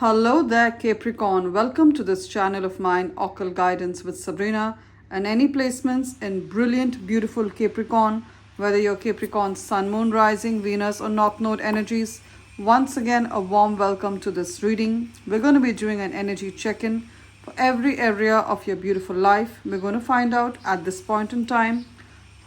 Hello there, Capricorn. Welcome to this channel of mine, Occult Guidance with Sabrina, and any placements in brilliant, beautiful Capricorn, whether you're Capricorn Sun, Moon, Rising, Venus, or North Node energies. Once again, a warm welcome to this reading. We're going to be doing an energy check-in for every area of your beautiful life. We're going to find out at this point in time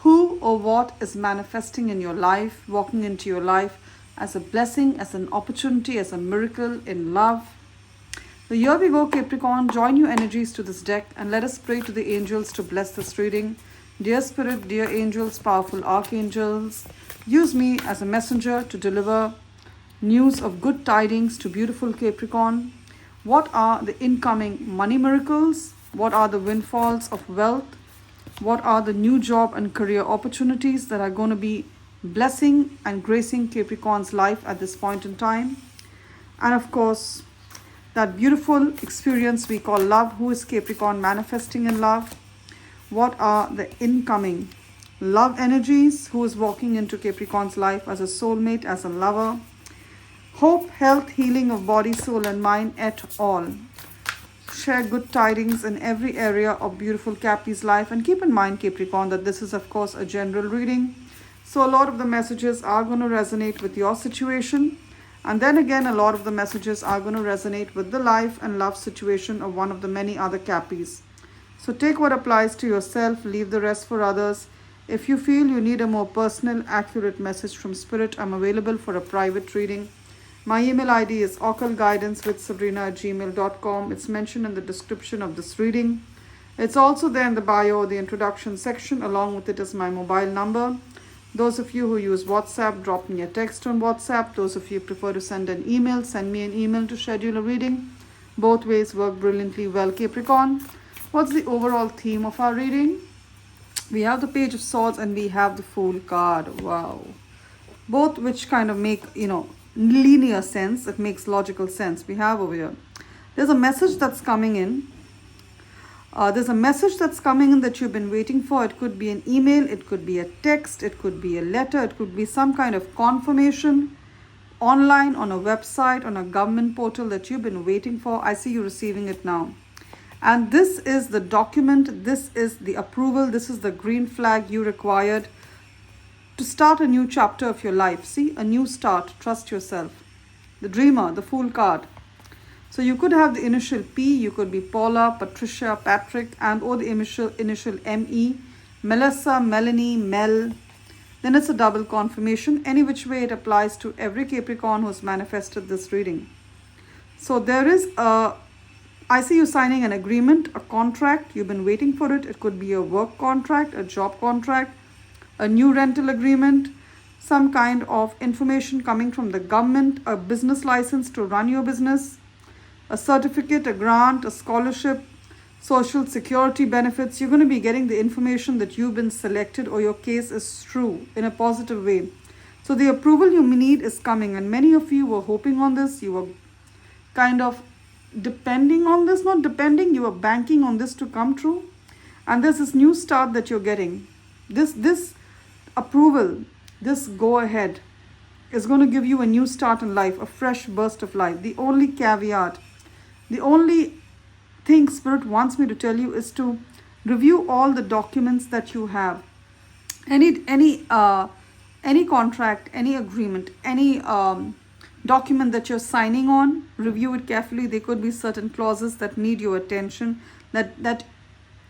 who or what is manifesting in your life, walking into your life as a blessing, as an opportunity, as a miracle in love. So here we go, Capricorn. Join your energies to this deck and let us pray to the angels to bless this reading. Dear Spirit, dear angels, powerful archangels, use me as a messenger to deliver news of good tidings to beautiful Capricorn. What are the incoming money miracles? What are the windfalls of wealth? What are the new job and career opportunities that are going to be blessing and gracing Capricorn's life at this point in time? And of course, that beautiful experience we call love. Who is Capricorn manifesting in love? What are the incoming love energies? Who is walking into Capricorn's life as a soulmate, as a lover? Hope, health, healing of body, soul, and mind et al. Share good tidings in every area of beautiful Capri's life. And keep in mind, Capricorn, that this is of course a general reading. So a lot of the messages are going to resonate with your situation. And then again, a lot of the messages are going to resonate with the life and love situation of one of the many other Cappies. So take what applies to yourself, leave the rest for others. If you feel you need a more personal, accurate message from Spirit, I'm available for a private reading. My email ID is occultguidancewithsabrina@gmail.com. It's mentioned in the description of this reading. It's also there in the bio, the introduction section. Along with it is my mobile number. Those of you who use WhatsApp, drop me a text on WhatsApp. Those of you who prefer to send an email, send me an email to schedule a reading. Both ways work brilliantly well, Capricorn. What's the overall theme of our reading? We have the Page of Swords and we have the Fool card. Wow. Both which kind of make, linear sense. It makes logical sense. We have over here. There's a message that's coming in. There's a message that's coming in that you've been waiting for. It could be an email, it could be a text, it could be a letter, it could be some kind of confirmation online, on a website, on a government portal that you've been waiting for. I see you receiving it now. And this is the document, this is the approval, this is the green flag you required to start a new chapter of your life. See, a new start, trust yourself. The Dreamer, the Fool card. So you could have the initial P, you could be Paula, Patricia, Patrick, and or the initial M-E, Melissa, Melanie, Mel. Then it's a double confirmation. Any which way it applies to every Capricorn who's manifested this reading. So there is I see you signing an agreement, a contract. You've been waiting for it. It could be a work contract, a job contract, a new rental agreement, some kind of information coming from the government, a business license to run your business, a certificate, a grant, a scholarship, social security benefits. You're going to be getting the information that you've been selected or your case is true in a positive way. So the approval you need is coming, and many of you were hoping on this. You were kind of depending on this, not depending, you were banking on this to come true. And there's this new start that you're getting. This approval, this go ahead is going to give you a new start in life, a fresh burst of life. The only caveat, the only thing Spirit wants me to tell you is to review all the documents that you have. Any contract, any agreement, any document that you're signing on, review it carefully. There could be certain clauses that need your attention, that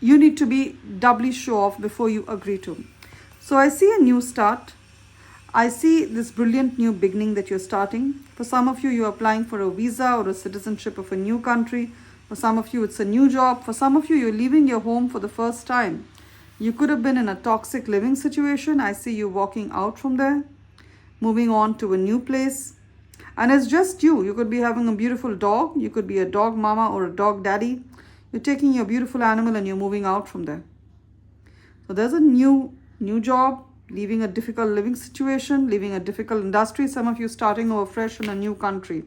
you need to be doubly sure of before you agree to. So I see a new start. I see this brilliant new beginning that you're starting. For some of you, you're applying for a visa or a citizenship of a new country. For some of you, it's a new job. For some of you, you're leaving your home for the first time. You could have been in a toxic living situation. I see you walking out from there, moving on to a new place. And it's just you. You could be having a beautiful dog. You could be a dog mama or a dog daddy. You're taking your beautiful animal and you're moving out from there. So there's a new job. Leaving a difficult living situation, leaving a difficult industry. Some of you starting over fresh in a new country.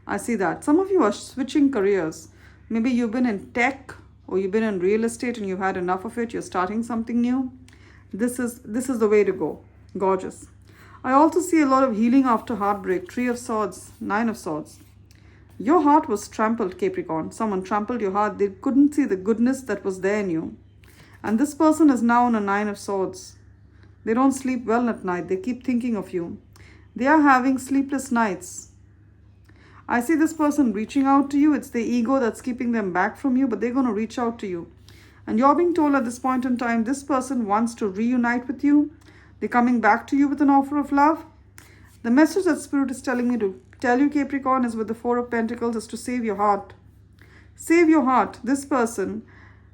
I see that. Some of you are switching careers. Maybe you've been in tech or you've been in real estate and you've had enough of it. You're starting something new. This is the way to go. Gorgeous. I also see a lot of healing after heartbreak. 3 of Swords, 9 of Swords. Your heart was trampled, Capricorn. Someone trampled your heart. They couldn't see the goodness that was there in you. And this person is now on a 9 of swords. They don't sleep well at night. They keep thinking of you. They are having sleepless nights. I see this person reaching out to you. It's the ego that's keeping them back from you, but they're going to reach out to you. And you're being told at this point in time, this person wants to reunite with you. They're coming back to you with an offer of love. The message that Spirit is telling me to tell you, Capricorn, is with the 4 of Pentacles, is to save your heart. Save your heart. This person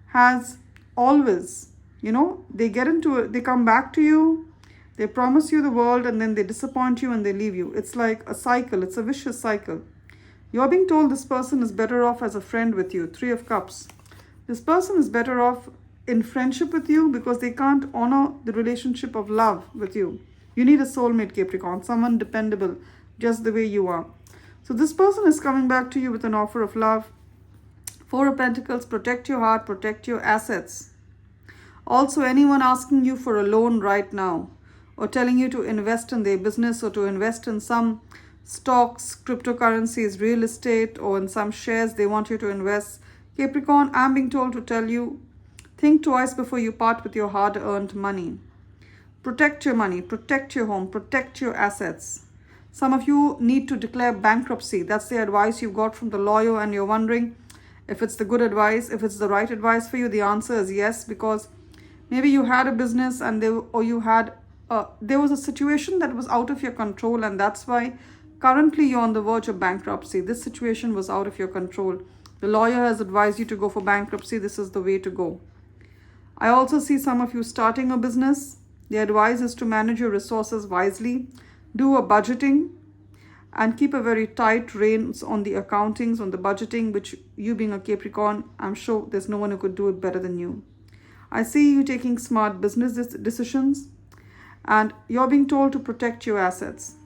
has always, they come back to you, they promise you the world, and then they disappoint you and they leave you. It's like a cycle. It's a vicious cycle. You're being told this person is better off as a friend with you. 3 of Cups. This person is better off in friendship with you because they can't honor the relationship of love with you. You need a soulmate, Capricorn, someone dependable, just the way you are. So this person is coming back to you with an offer of love. 4 of Pentacles, protect your heart, protect your assets. Also, anyone asking you for a loan right now or telling you to invest in their business or to invest in some stocks, cryptocurrencies, real estate, or in some shares they want you to invest. Capricorn, I'm being told to tell you, think twice before you part with your hard-earned money. Protect your money, protect your home, protect your assets. Some of you need to declare bankruptcy. That's the advice you got from the lawyer, and you're wondering if it's the good advice, if it's the right advice for you. The answer is yes, because maybe you had a business and there was a situation that was out of your control, and that's why currently you're on the verge of bankruptcy. This situation was out of your control. The lawyer has advised you to go for bankruptcy. This is the way to go. I also see some of you starting a business. The advice is to manage your resources wisely, do a budgeting, and keep a very tight reins on the accountings, on the budgeting, which you being a Capricorn, I'm sure there's no one who could do it better than you. I see you taking smart business decisions, and you're being told to protect your assets.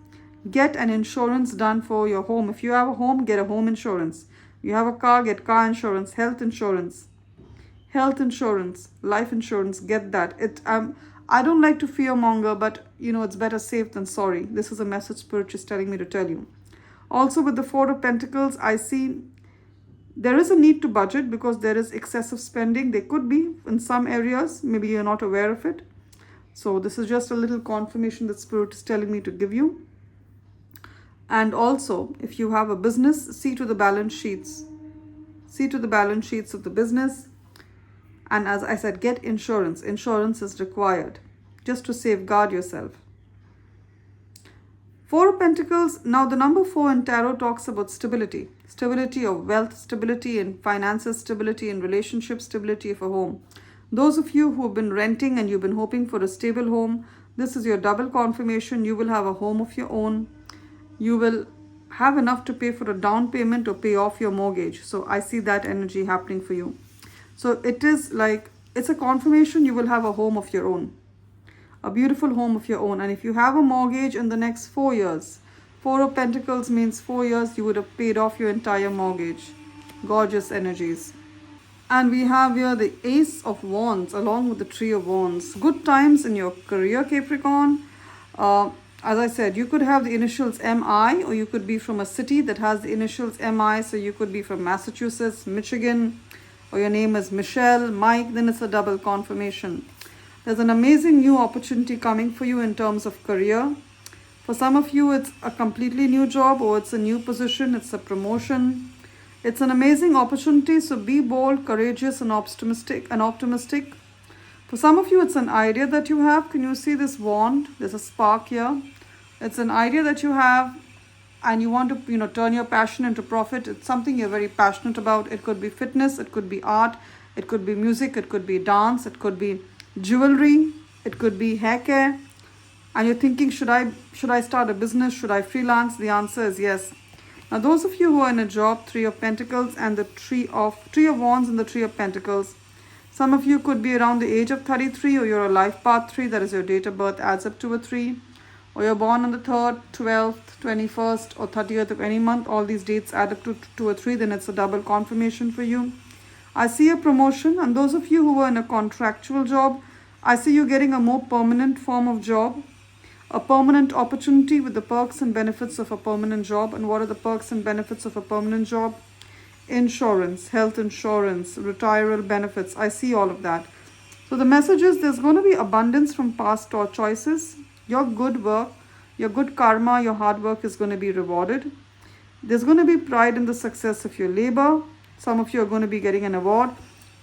Get an insurance done for your home. If you have a home, get a home insurance. You have a car, get car insurance, health insurance, life insurance, get that. I don't like to fearmonger, but it's better safe than sorry. This is a message Spirit is telling me to tell you. Also with the 4 of Pentacles, I see there is a need to budget because there is excessive spending. There could be in some areas, maybe you're not aware of it. So this is just a little confirmation that Spirit is telling me to give you. And also, if you have a business, see to the balance sheets. See to the balance sheets of the business. And as I said, get insurance. Insurance is required just to safeguard yourself. 4 of Pentacles. Now the number 4 in Tarot talks about stability. Stability of wealth, stability in finances, stability in relationship, stability of a home. Those of you who have been renting and you've been hoping for a stable home, this is your double confirmation. You will have a home of your own. You will have enough to pay for a down payment or pay off your mortgage. So I see that energy happening for you. So it is like, it's a confirmation you will have a home of your own. A beautiful home of your own. And if you have a mortgage in the next 4 years, 4 of Pentacles means 4 years you would have paid off your entire mortgage. Gorgeous energies. And we have here the Ace of Wands along with the Tree of Wands. Good times in your career, Capricorn. As I said, you could have the initials MI, or you could be from a city that has the initials MI. So you could be from Massachusetts, Michigan, or your name is Michelle, Mike, then it's a double confirmation. There's an amazing new opportunity coming for you in terms of career. For some of you, it's a completely new job, or it's a new position, it's a promotion. It's an amazing opportunity, so be bold, courageous, and optimistic. For some of you, it's an idea that you have. Can you see this wand? There's a spark here. It's an idea that you have, and you want to, turn your passion into profit. It's something you're very passionate about. It could be fitness, it could be art, it could be music, it could be dance, it could be jewelry, it could be hair care. And you're thinking, should I start a business? Should I freelance? The answer is yes. Now, those of you who are in a job, 3 of Pentacles and the Tree of Wands and the Tree of Pentacles. Some of you could be around the age of 33, or you're a life path 3, that is your date of birth adds up to a 3. Or you're born on the 3rd, 12th, 21st, or 30th of any month. All these dates add up to a 3, then it's a double confirmation for you. I see a promotion, and those of you who are in a contractual job, I see you getting a more permanent form of job. A permanent opportunity with the perks and benefits of a permanent job. And what are the perks and benefits of a permanent job? Insurance, health insurance, retirement benefits. I see all of that. So the message is there's going to be abundance from past or choices. Your good work, your good karma, your hard work is going to be rewarded. There's going to be pride in the success of your labor. Some of you are going to be getting an award.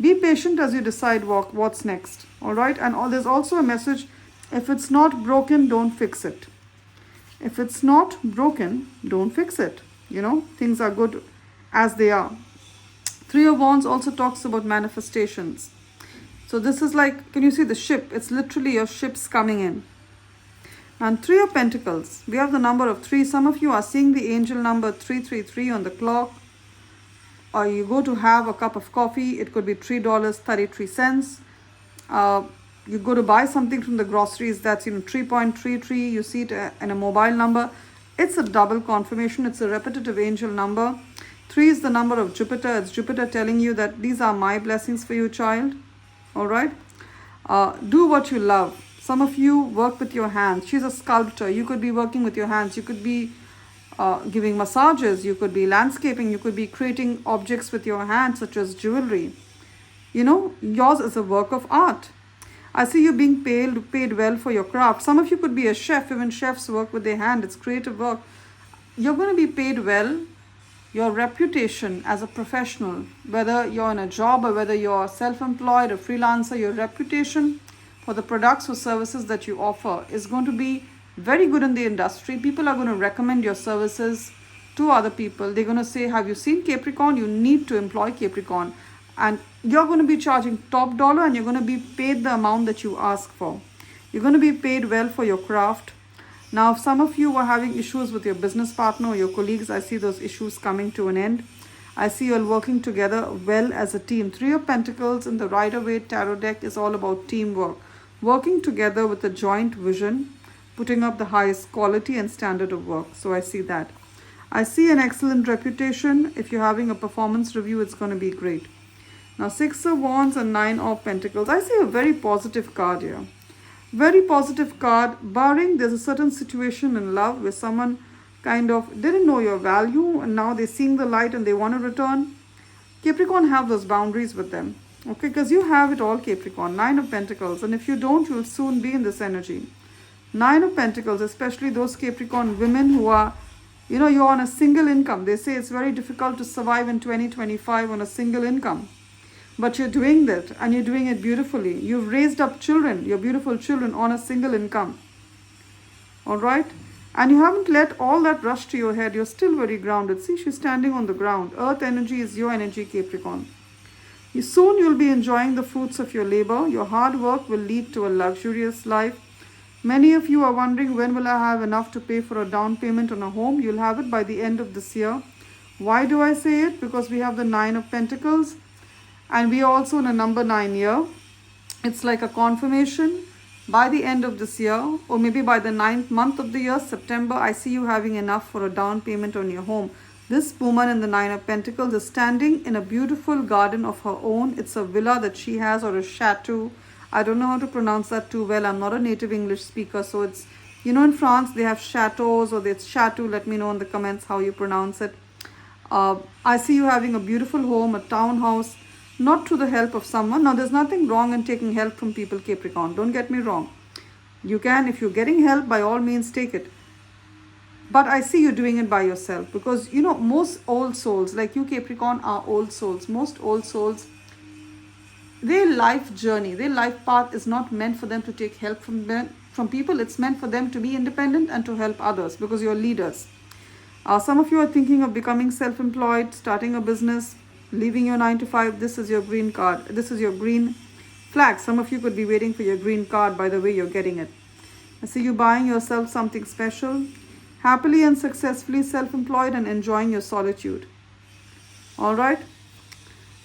Be patient as you decide what's next. All right. And there's also a message. If it's not broken, don't fix it. If it's not broken, don't fix it. Things are good as they are. Three of Wands also talks about manifestations. So this is like, can you see the ship? It's literally your ships coming in. And Three of Pentacles. We have the number of 3. Some of you are seeing the angel number 333 on the clock. Or you go to have a cup of coffee. It could be $3.33. You go to buy something from the groceries, that's 3.33, you see it in a mobile number. It's a double confirmation. It's a repetitive angel number. 3 is the number of Jupiter. It's Jupiter telling you that these are my blessings for you, child. All right. Do what you love. Some of you work with your hands. She's a sculptor. You could be working with your hands. You could be giving massages. You could be landscaping. You could be creating objects with your hands, such as jewelry. Yours is a work of art. I see you being paid well for your craft. Some of you could be a chef. Even chefs work with their hand. It's creative work. You're going to be paid well. Your reputation as a professional, whether you're in a job or whether you're self-employed or freelancer, your reputation for the products or services that you offer is going to be very good in the industry. People are going to recommend your services to other people. They're going to say, have you seen Capricorn? You need to employ Capricorn. And you're going to be charging top dollar and you're going to be paid the amount that you ask for. You're going to be paid well for your craft. Now, if some of you were having issues with your business partner or your colleagues, I see those issues coming to an end. I see you all working together well as a team. 3 of Pentacles in the Rider-Waite Tarot deck is all about teamwork. Working together with a joint vision, putting up the highest quality and standard of work. So I see that. I see an excellent reputation. If you're having a performance review, it's going to be great. Now, 6 of Wands and 9 of Pentacles. I see a very positive card here. Very positive card, barring there's a certain situation in love where someone kind of didn't know your value and now they're seeing the light and they want to return. Capricorn, have those boundaries with them. Okay, because you have it all, Capricorn. 9 of Pentacles. And if you don't, you'll soon be in this energy. 9 of Pentacles, especially those Capricorn women who are, you're on a single income. They say it's very difficult to survive in 2025 on a single income. But you're doing that and you're doing it beautifully. You've raised up children, your beautiful children, on a single income. All right? And you haven't let all that rush to your head. You're still very grounded. See, she's standing on the ground. Earth energy is your energy, Capricorn. Soon you'll be enjoying the fruits of your labor. Your hard work will lead to a luxurious life. Many of you are wondering, when will I have enough to pay for a down payment on a home? You'll have it by the end of this year. Why do I say it? Because we have the 9 of Pentacles. And we are also in a number 9 year. It's like a confirmation. By the end of this year, or maybe by the 9th month of the year, September, I see you having enough for a down payment on your home. This woman in the 9 of Pentacles is standing in a beautiful garden of her own. It's a villa that she has, or a chateau. I don't know how to pronounce that too well. I'm not a native English speaker. So it's, in France, they have chateaus, or it's chateau. Let me know in the comments how you pronounce it. I see you having a beautiful home, a townhouse. Not through the help of someone. Now, there's nothing wrong in taking help from people, Capricorn. Don't get me wrong. You can, if you're getting help, by all means, take it. But I see you doing it by yourself. Because, most old souls, like you, Capricorn, are old souls. Most old souls, their life journey, their life path is not meant for them to take help from people. It's meant for them to be independent and to help others, because you're leaders. Some of you are thinking of becoming self-employed, starting a business, leaving your 9 to 5. This is your green card. This is your green flag. Some of you could be waiting for your green card by the way you're getting it. I see you buying yourself something special. Happily and successfully self-employed and enjoying your solitude. All right.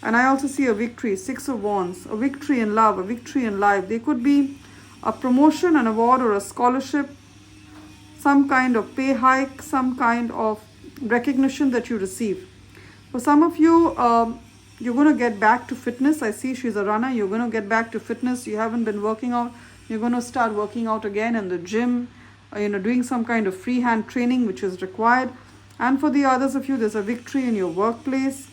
And I also see a victory. 6 of Wands. A victory in love. A victory in life. There could be a promotion, an award, or a scholarship. Some kind of pay hike. Some kind of recognition that you receive. For some of you, you're going to get back to fitness. I see she's a runner. You're going to get back to fitness. You haven't been working out. You're going to start working out again in the gym. doing some kind of freehand training which is required. And for the others of you, there's a victory in your workplace.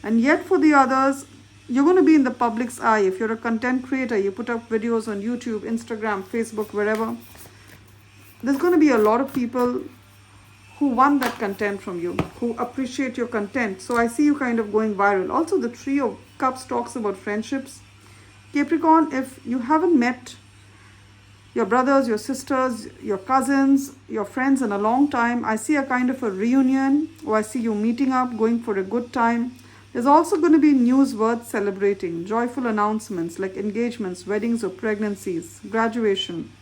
And yet for the others, you're going to be in the public's eye. If you're a content creator, you put up videos on YouTube, Instagram, Facebook, wherever. There's going to be a lot of people who want that content from you, who appreciate your content. So I see you kind of going viral. Also, the Three of Cups talks about friendships. Capricorn, if you haven't met your brothers, your sisters, your cousins, your friends in a long time, I see a kind of a reunion, or I see you meeting up, going for a good time. There's also going to be news worth celebrating, joyful announcements like engagements, weddings or pregnancies, graduation.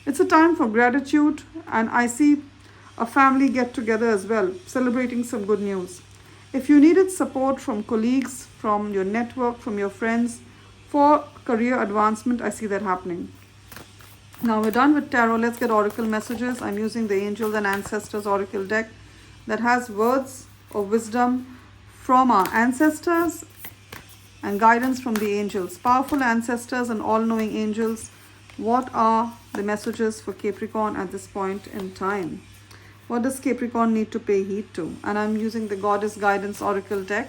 It's a time for gratitude, and I see a family get together as well, celebrating some good news. If you needed support from colleagues, from your network, from your friends for career advancement, I see that happening. Now we're done with tarot. Let's get oracle messages. I'm using the Angels and Ancestors Oracle deck that has words of wisdom from our ancestors and guidance from the angels. Powerful ancestors and all-knowing angels, what are the messages for Capricorn at this point in time? What does Capricorn need to pay heed to? And I'm using the Goddess Guidance Oracle deck.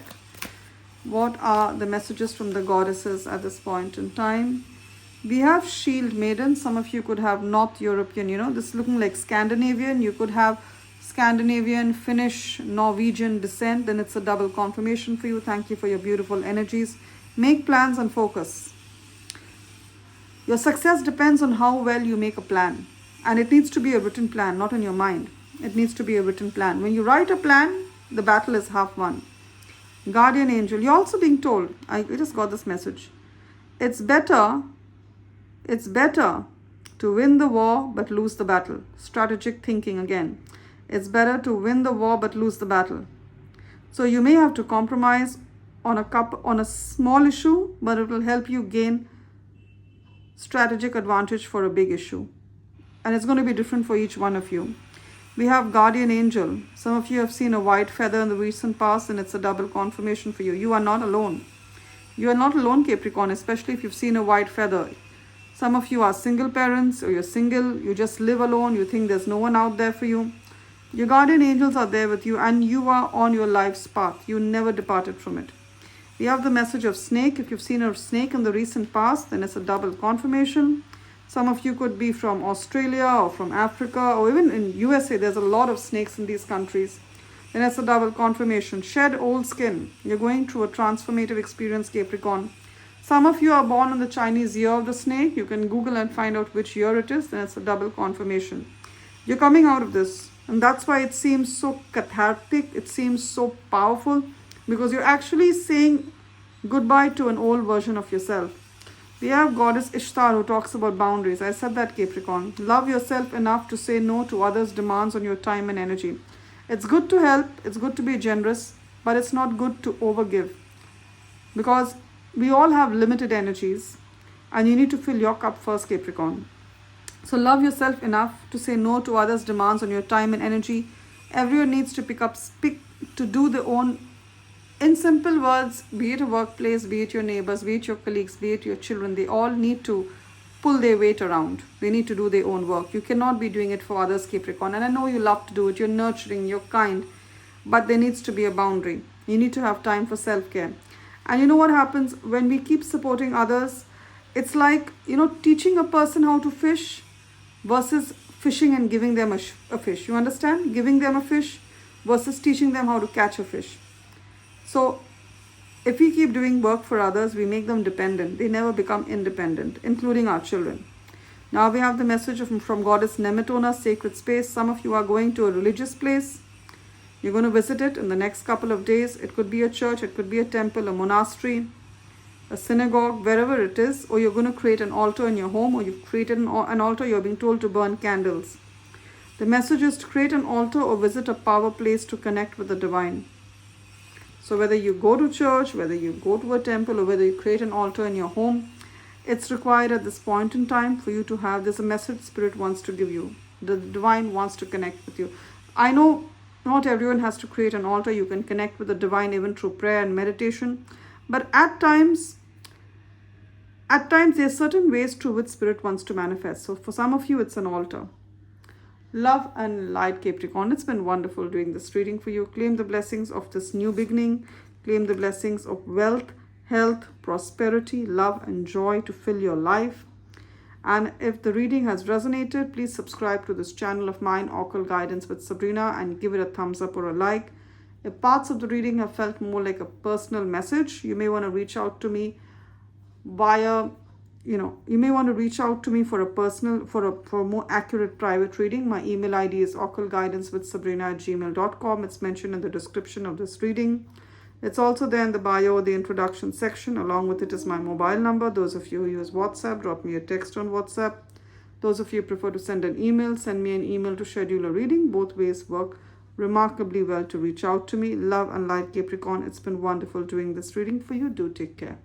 What are the messages from the goddesses at this point in time? We have Shield Maiden. Some of you could have North European, this is looking like Scandinavian. You could have Scandinavian, Finnish, Norwegian descent. Then it's a double confirmation for you. Thank you for your beautiful energies. Make plans and focus. Your success depends on how well you make a plan. And it needs to be a written plan, not in your mind. It needs to be a written plan. When you write a plan, the battle is half won. Guardian Angel, you're also being told, I just got this message. It's better to win the war but lose the battle. Strategic thinking again. It's better to win the war but lose the battle. So you may have to compromise on a small issue, but it will help you gain strategic advantage for a big issue. And it's going to be different for each one of you. We have Guardian Angel. Some of you have seen a white feather in the recent past, and it's a double confirmation for you. You are not alone. You are not alone, Capricorn, especially if you've seen a white feather. Some of you are single parents, or you're single, you just live alone, you think there's no one out there for you. Your guardian angels are there with you, and you are on your life's path. You never departed from it. We have the message of snake. If you've seen a snake in the recent past, then it's a double confirmation. Some of you could be from Australia or from Africa, or even in USA. There's a lot of snakes in these countries. Then it's a double confirmation. Shed old skin. You're going through a transformative experience, Capricorn. Some of you are born in the Chinese year of the snake. You can Google and find out which year it is. Then it's a double confirmation. You're coming out of this. And that's why it seems so cathartic. It seems so powerful. Because you're actually saying goodbye to an old version of yourself. We have Goddess Ishtar who talks about boundaries. I said that, Capricorn. Love yourself enough to say no to others' demands on your time and energy. It's good to help. It's good to be generous. But it's not good to overgive. Because we all have limited energies. And you need to fill your cup first, Capricorn. So love yourself enough to say no to others' demands on your time and energy. Everyone needs to to do their own. In simple words, be it a workplace, be it your neighbors, be it your colleagues, be it your children, they all need to pull their weight around. They need to do their own work. You cannot be doing it for others, Capricorn. And I know you love to do it. You're nurturing, you're kind. But there needs to be a boundary. You need to have time for self-care. And you know what happens when we keep supporting others? It's like, teaching a person how to fish versus fishing and giving them a fish. You understand? Giving them a fish versus teaching them how to catch a fish. So, if we keep doing work for others, we make them dependent. They never become independent, including our children. Now we have the message from Goddess Nemetona, Sacred Space. Some of you are going to a religious place. You're going to visit it in the next couple of days. It could be a church, it could be a temple, a monastery, a synagogue, wherever it is. Or you're going to create an altar in your home, or you've created an altar, you're being told to burn candles. The message is to create an altar or visit a power place to connect with the divine. So whether you go to church, whether you go to a temple, or whether you create an altar in your home, it's required at this point in time for you to have, there's a message Spirit wants to give you. The divine wants to connect with you. I know not everyone has to create an altar. You can connect with the divine even through prayer and meditation. But at times there are certain ways through which Spirit wants to manifest. So for some of you, it's an altar. Love and light, Capricorn. It's been wonderful doing this reading for you. Claim the blessings of this new beginning. Claim the blessings of wealth, health, prosperity, love, and joy to fill your life. And if the reading has resonated, please subscribe to this channel of mine, Occult Guidance with Sabrina, and give it a thumbs up or a like. If parts of the reading have felt more like a personal message, you may want to reach out to me via, you may want to reach out to me for a personal, for a more accurate private reading. My email ID is occultguidancewithsabrina@gmail.com. It's mentioned in the description of this reading. It's also there in the bio, the introduction section. Along with it is my mobile number. Those of you who use WhatsApp, drop me a text on WhatsApp. Those of you who prefer to send an email, send me an email to schedule a reading. Both ways work remarkably well to reach out to me. Love and light, Capricorn. It's been wonderful doing this reading for you. Do take care.